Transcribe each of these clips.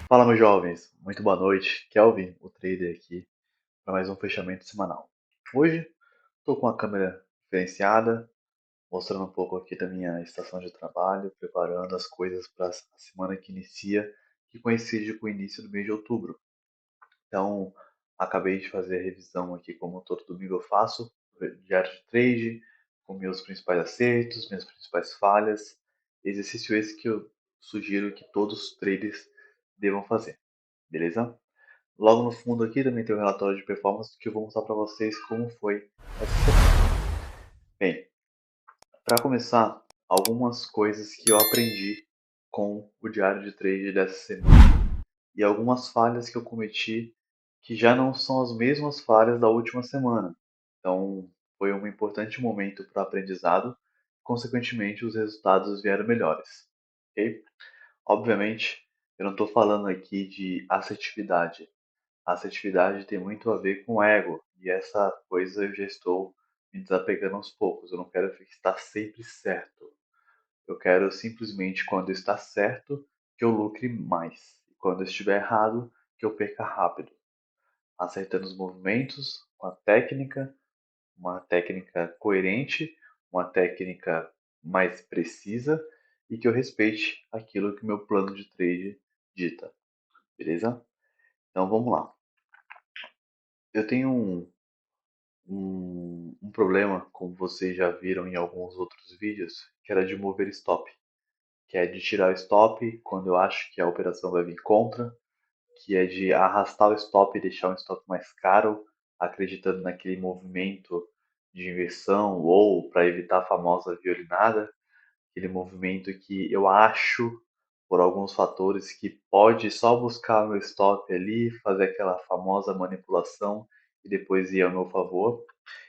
Fala, meus jovens, muito boa noite. Kelvin, o trader aqui, para mais um fechamento semanal. Hoje estou com a câmera diferenciada, mostrando um pouco aqui da minha estação de trabalho, preparando as coisas para a semana que inicia, que coincide com o início do mês de outubro. Então, acabei de fazer a revisão aqui, como todo domingo eu faço, diário de trade, com meus principais acertos, minhas principais falhas. Exercício esse que eu sugiro que todos os traders devam fazer, beleza? Logo no fundo aqui também tem o relatório de performance que eu vou mostrar para vocês como foi essa semana. Bem, para começar, algumas coisas que eu aprendi com o diário de trade dessa semana e algumas falhas que eu cometi que já não são as mesmas falhas da última semana. Então, foi um importante momento para aprendizado, consequentemente, os resultados vieram melhores. Ok? Obviamente, eu não estou falando aqui de assertividade. A assertividade tem muito a ver com ego, e essa coisa eu já estou me desapegando aos poucos. Eu não quero estar sempre certo. Eu quero simplesmente, quando está certo, que eu lucre mais. E quando eu estiver errado, que eu perca rápido. Acertando os movimentos, uma técnica coerente, uma técnica mais precisa e que eu respeite aquilo que o meu plano de trade dita. Beleza? Então vamos lá. Eu tenho um problema, como vocês já viram em alguns outros vídeos, que era de mover stop, que é de tirar o stop quando eu acho que a operação vai vir contra, que é de arrastar o stop e deixar um stop mais caro, acreditando naquele movimento de inversão ou para evitar a famosa violinada, aquele movimento que eu acho por alguns fatores que pode só buscar o meu stop ali, fazer aquela famosa manipulação e depois ir ao meu favor.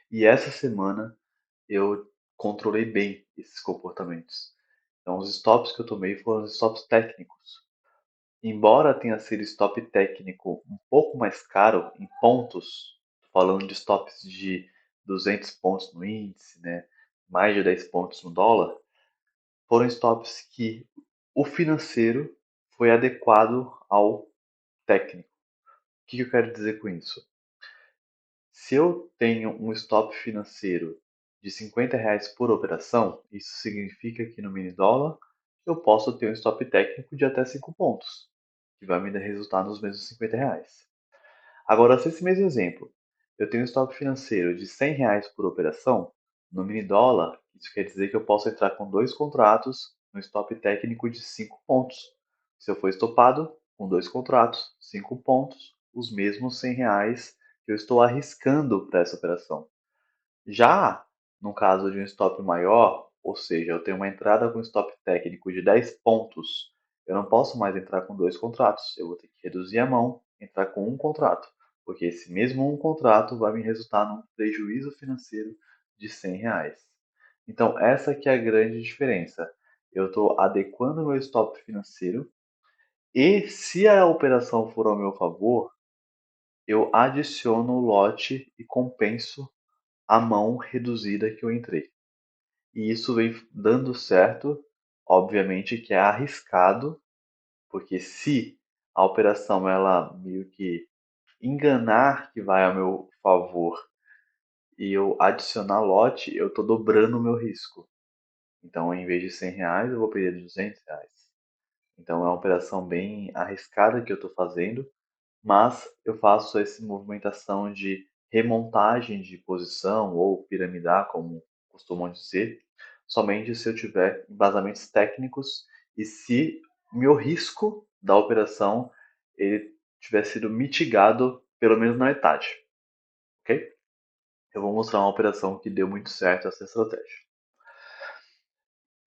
E essa semana eu controlei bem esses comportamentos. Então, os stops que eu tomei foram os stops técnicos. Embora tenha sido stop técnico um pouco mais caro em pontos, falando de stops de 200 pontos no índice, né, mais de 10 pontos no dólar, foram stops que o financeiro foi adequado ao técnico. O que eu quero dizer com isso? Se eu tenho um stop financeiro de R$ 50 por operação, isso significa que no mini dólar eu posso ter um stop técnico de até 5 pontos, que vai me dar resultado nos mesmos R$ 50. Agora, se esse mesmo exemplo, eu tenho um stop financeiro de R$ 100 por operação, no mini dólar, isso quer dizer que eu posso entrar com dois contratos no stop técnico de 5 pontos. Se eu for estopado com dois contratos, 5 pontos, os mesmos R$ 100 que eu estou arriscando para essa operação. Já no caso de um stop maior, ou seja, eu tenho uma entrada com stop técnico de 10 pontos, eu não posso mais entrar com dois contratos. Eu vou ter que reduzir a mão, entrar com um contrato, porque esse mesmo um contrato vai me resultar num prejuízo financeiro de R$ 100. Então, essa que é a grande diferença. Eu estou adequando o meu stop financeiro e, se a operação for ao meu favor, eu adiciono o lote e compenso a mão reduzida que eu entrei. E isso vem dando certo, obviamente que é arriscado, porque se a operação ela meio que enganar que vai a meu favor e eu adicionar lote, eu estou dobrando o meu risco. Então, em vez de R$ 100, eu vou perder R$ 200. Então, é uma operação bem arriscada que eu estou fazendo, mas eu faço essa movimentação de remontagem de posição ou piramidar, como costumam dizer, somente se eu tiver embasamentos técnicos e se meu risco da operação ele tiver sido mitigado pelo menos na metade, ok? Eu vou mostrar uma operação que deu muito certo essa estratégia.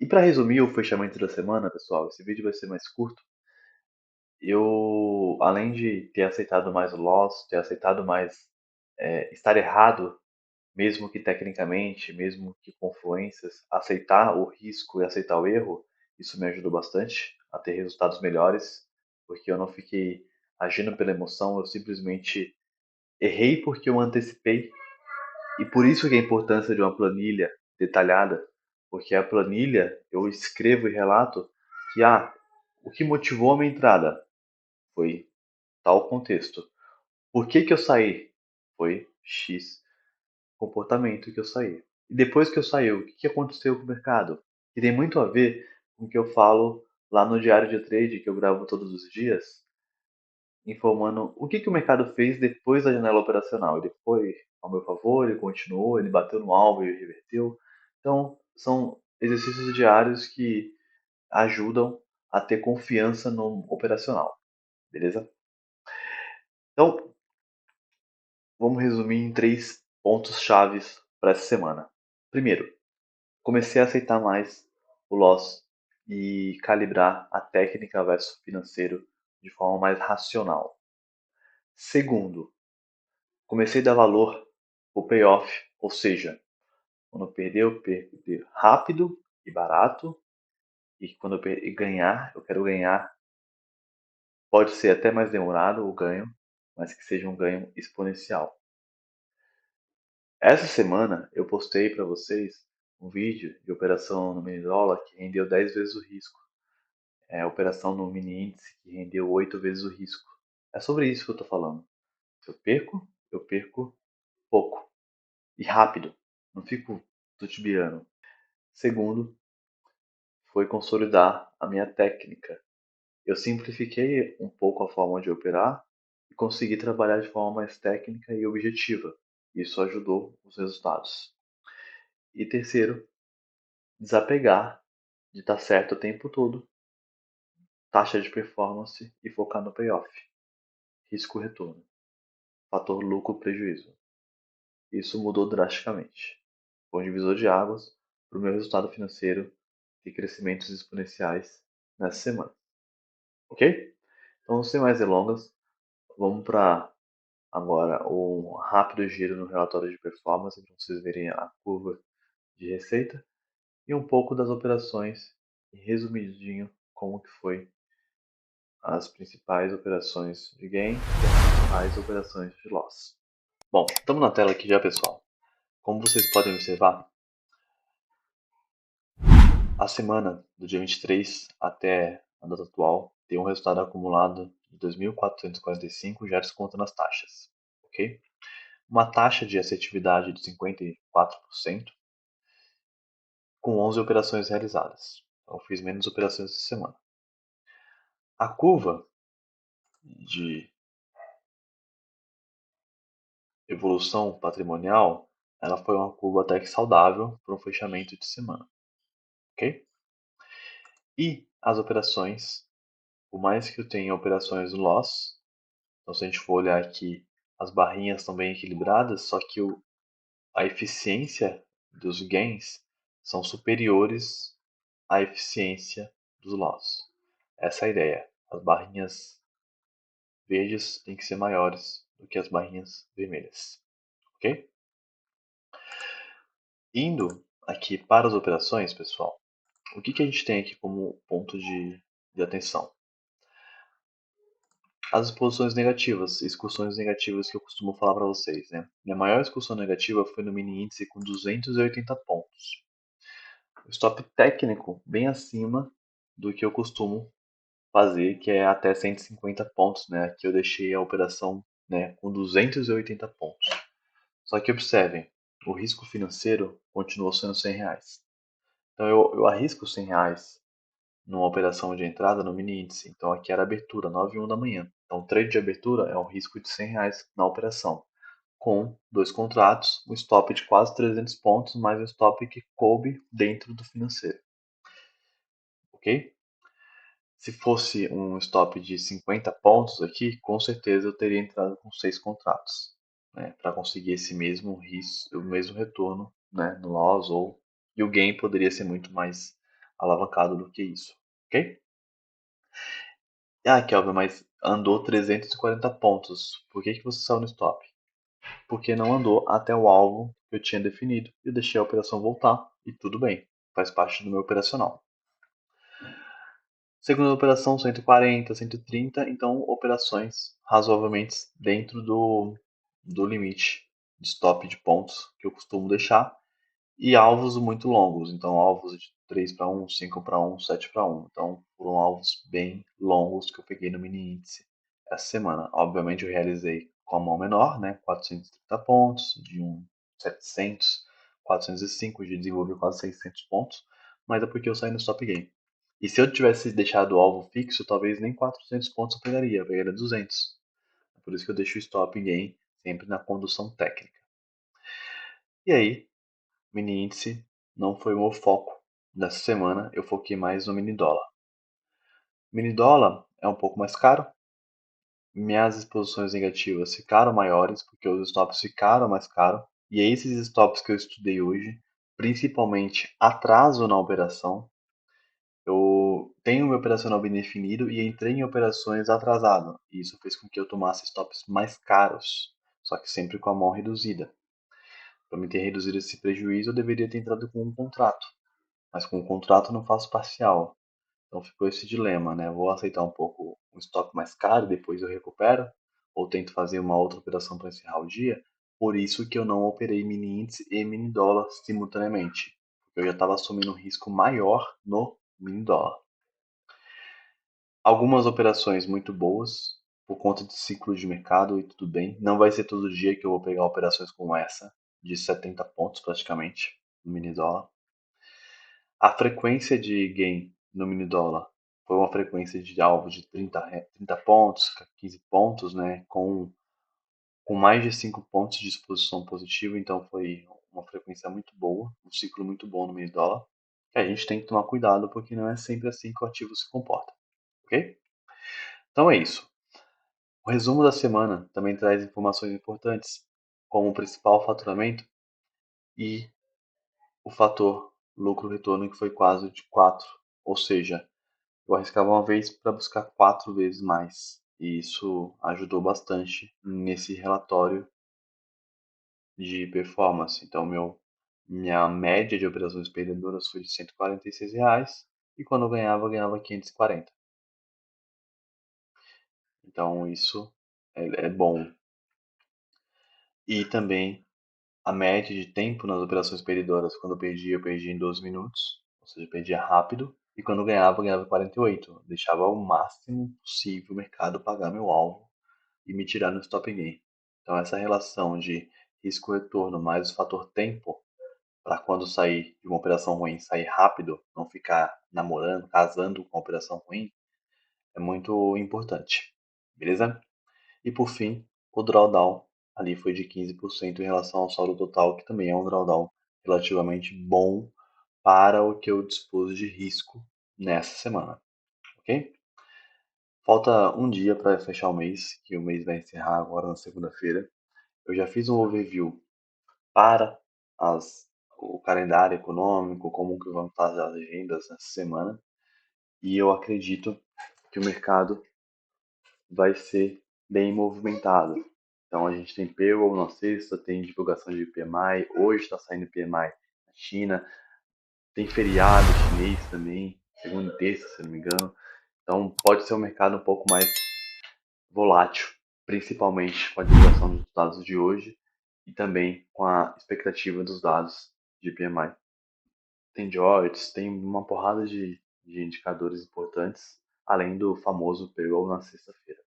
E para resumir o fechamento da semana, pessoal, esse vídeo vai ser mais curto. Eu, além de ter aceitado mais o loss, ter aceitado mais estar errado, mesmo que tecnicamente, mesmo que com fluências, aceitar o risco e aceitar o erro, isso me ajudou bastante a ter resultados melhores, porque eu não fiquei agindo pela emoção, eu simplesmente errei porque eu antecipei. E por isso que a importância de uma planilha detalhada, porque a planilha eu escrevo e relato que o que motivou a minha entrada? Foi tal contexto. Por que que eu saí? Foi X comportamento que eu saí. E depois que eu saí, o que que aconteceu com o mercado? E tem muito a ver com o que eu falo lá no diário de trade, que eu gravo todos os dias, informando o que que o mercado fez depois da janela operacional. Ele foi ao meu favor, ele continuou, ele bateu no alvo e reverteu. Então, são exercícios diários que ajudam a ter confiança no operacional, beleza? Então, vamos resumir em três pontos chaves para essa semana. Primeiro, comecei a aceitar mais o loss e calibrar a técnica versus financeiro de forma mais racional. Segundo, comecei a dar valor ao payoff, ou seja, quando eu perder, eu perder rápido e barato, e quando eu ganhar, eu quero ganhar. Pode ser até mais demorado o ganho, mas que seja um ganho exponencial. Essa semana eu postei para vocês um vídeo de operação no mini dólar que rendeu 10 vezes o risco. É a operação no mini índice que rendeu 8 vezes o risco. É sobre isso que eu estou falando. Se eu perco pouco e rápido. Não fico tutibiando. Segundo, foi consolidar a minha técnica. Eu simplifiquei um pouco a forma de operar e consegui trabalhar de forma mais técnica e objetiva. Isso ajudou os resultados. E terceiro, desapegar de estar certo o tempo todo, taxa de performance e focar no payoff, risco-retorno, fator lucro-prejuízo. Isso mudou drasticamente. Foi um divisor de águas para o meu resultado financeiro e crescimentos exponenciais nessa semana. Ok? Então, sem mais delongas, vamos para agora um rápido giro no relatório de performance, para vocês verem a curva de receita e um pouco das operações, e resumidinho como que foi as principais operações de gain e as principais operações de loss. Bom, estamos na tela aqui já, pessoal. Como vocês podem observar, a semana do dia 23 até a data atual tem um resultado acumulado de 2.445, já descontando as taxas, ok? Uma taxa de assertividade de 54%, com 11 operações realizadas. Então, eu fiz menos operações essa semana. A curva de evolução patrimonial, ela foi uma curva até que saudável para um fechamento de semana, ok? E as operações, por mais que eu tenha operações loss, então se a gente for olhar aqui, as barrinhas estão bem equilibradas, só que a eficiência dos gains são superiores à eficiência dos loss. Essa é a ideia. As barrinhas verdes têm que ser maiores do que as barrinhas vermelhas, ok? Indo aqui para as operações, pessoal, o que que a gente tem aqui como ponto de atenção? As exposições negativas, excursões negativas que eu costumo falar para vocês, né? Minha maior excursão negativa foi no mini índice com 280 pontos. O stop técnico bem acima do que eu costumo fazer, que é até 150 pontos, né? Aqui eu deixei a operação, né, com 280 pontos. Só que observem, o risco financeiro continuou sendo R$ 100. Então eu arrisco R$ 100 numa operação de entrada no mini índice. Então aqui era abertura, 9h01 da manhã. Então o trade de abertura é um risco de R$ 100 na operação. Com dois contratos, um stop de quase 300 pontos, mais um stop que coube dentro do financeiro. Ok? Se fosse um stop de 50 pontos aqui, com certeza eu teria entrado com 6 contratos, né, para conseguir esse mesmo risco, o mesmo retorno, né, no loss, e o gain poderia ser muito mais alavancado do que isso, ok? Ah, Kelvin, mas andou 340 pontos. Por que que você saiu no stop? Porque não andou até o alvo que eu tinha definido. Eu deixei a operação voltar e tudo bem. Faz parte do meu operacional. Segunda operação 140, 130, então operações razoavelmente dentro do limite de stop de pontos que eu costumo deixar e alvos muito longos, então alvos de 3 para 1, 5 para 1, 7 para 1. Então foram alvos bem longos que eu peguei no mini índice essa semana. Obviamente eu realizei com a mão menor, né? 430 pontos, de um 700, 405, de desenvolver quase 600 pontos, mas é porque eu saí no stop game. E se eu tivesse deixado o alvo fixo, talvez nem 400 pontos eu pegaria 200. Por isso que eu deixo o stop game sempre na condução técnica. E aí, mini índice não foi o meu foco dessa semana, eu foquei mais no mini dólar. Mini dólar é um pouco mais caro, minhas exposições negativas ficaram maiores, porque os stops ficaram mais caros, e é esses stops que eu estudei hoje, principalmente atraso na operação, eu tenho meu operacional bem definido e entrei em operações atrasado, e isso fez com que eu tomasse stops mais caros, só que sempre com a mão reduzida. Para me ter reduzido esse prejuízo, eu deveria ter entrado com um contrato, mas com o contrato eu não faço parcial. Então ficou esse dilema, né? Vou aceitar um pouco um stop mais caro, depois eu recupero, ou tento fazer uma outra operação para encerrar o dia. Por isso que eu não operei mini índice e mini dólar simultaneamente. Eu já estava assumindo um risco maior no mini dólar. Algumas operações muito boas, por conta de ciclo de mercado e tudo bem. Não vai ser todo dia que eu vou pegar operações como essa, de 70 pontos praticamente, no mini dólar. A frequência de gain no mini dólar foi uma frequência de alvo de 30 pontos, 15 pontos, né, com mais de 5 pontos de exposição positiva, então foi uma frequência muito boa, um ciclo muito bom no mini dólar. Que a gente tem que tomar cuidado porque não é sempre assim que o ativo se comporta, ok? Então é isso. O resumo da semana também traz informações importantes, como o principal faturamento e o fator lucro-retorno, que foi quase de 4, ou seja, eu arriscava uma vez para buscar 4 vezes mais. E isso ajudou bastante nesse relatório de performance. Então, minha média de operações perdedoras foi de R$ 146 e quando eu ganhava 540. Então, isso é bom. E também a média de tempo nas operações perdedoras, quando eu perdia em 12 minutos, ou seja, eu perdia rápido. E quando eu ganhava 48. Deixava o máximo possível o mercado pagar meu alvo e me tirar no stop gain. Então essa relação de risco-retorno mais o fator tempo para quando sair de uma operação ruim, sair rápido, não ficar namorando, casando com a operação ruim, é muito importante. Beleza? E por fim, o drawdown ali foi de 15% em relação ao saldo total, que também é um drawdown relativamente bom para o que eu dispus de risco nessa semana, ok? Falta um dia para fechar o mês, que o mês vai encerrar agora na segunda-feira. Eu já fiz um overview para o calendário econômico, como que vão estar as agendas nessa semana, e eu acredito que o mercado vai ser bem movimentado. Então a gente tem payroll na sexta, tem divulgação de PMI, hoje está saindo PMI na China, tem feriado chinês também, segunda e terça, se não me engano. Então pode ser um mercado um pouco mais volátil, principalmente com a divulgação dos dados de hoje e também com a expectativa dos dados de PMI. Tem George, tem uma porrada de indicadores importantes, além do famoso payroll na sexta-feira.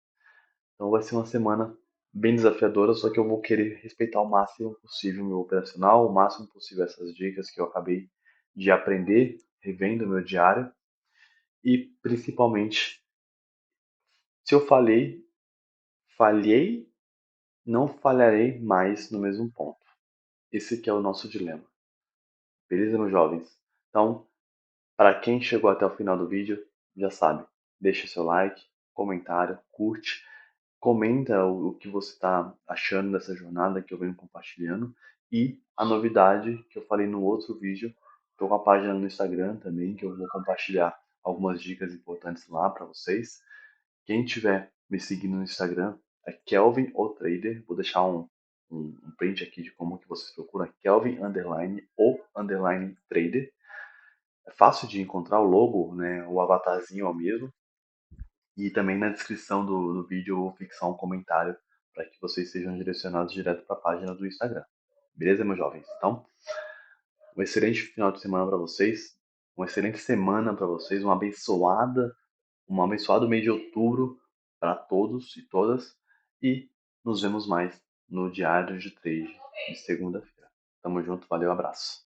Então vai ser uma semana bem desafiadora, só que eu vou querer respeitar o máximo possível o meu operacional, o máximo possível essas dicas que eu acabei de aprender, revendo o meu diário, e principalmente, se eu falhei, não falharei mais no mesmo ponto. Esse que é o nosso dilema. Beleza, meus jovens? Então, para quem chegou até o final do vídeo, já sabe, deixa seu like, comentário, curte, comenta o que você está achando dessa jornada que eu venho compartilhando e a novidade que eu falei no outro vídeo, estou com a página no Instagram também, que eu vou compartilhar algumas dicas importantes lá para vocês. Quem tiver me seguindo no Instagram é Kelvin o Trader, vou deixar um print aqui de como que vocês procuram Kelvin underline o underline trader. É fácil de encontrar o logo, né? O avatarzinho é o mesmo. E também na descrição do vídeo eu vou fixar um comentário para que vocês sejam direcionados direto para a página do Instagram. Beleza, meus jovens? Então, um excelente final de semana para vocês, uma excelente semana para vocês, um abençoado mês de outubro para todos e todas e nos vemos mais no Diário de Trade de segunda-feira. Tamo junto, valeu, abraço.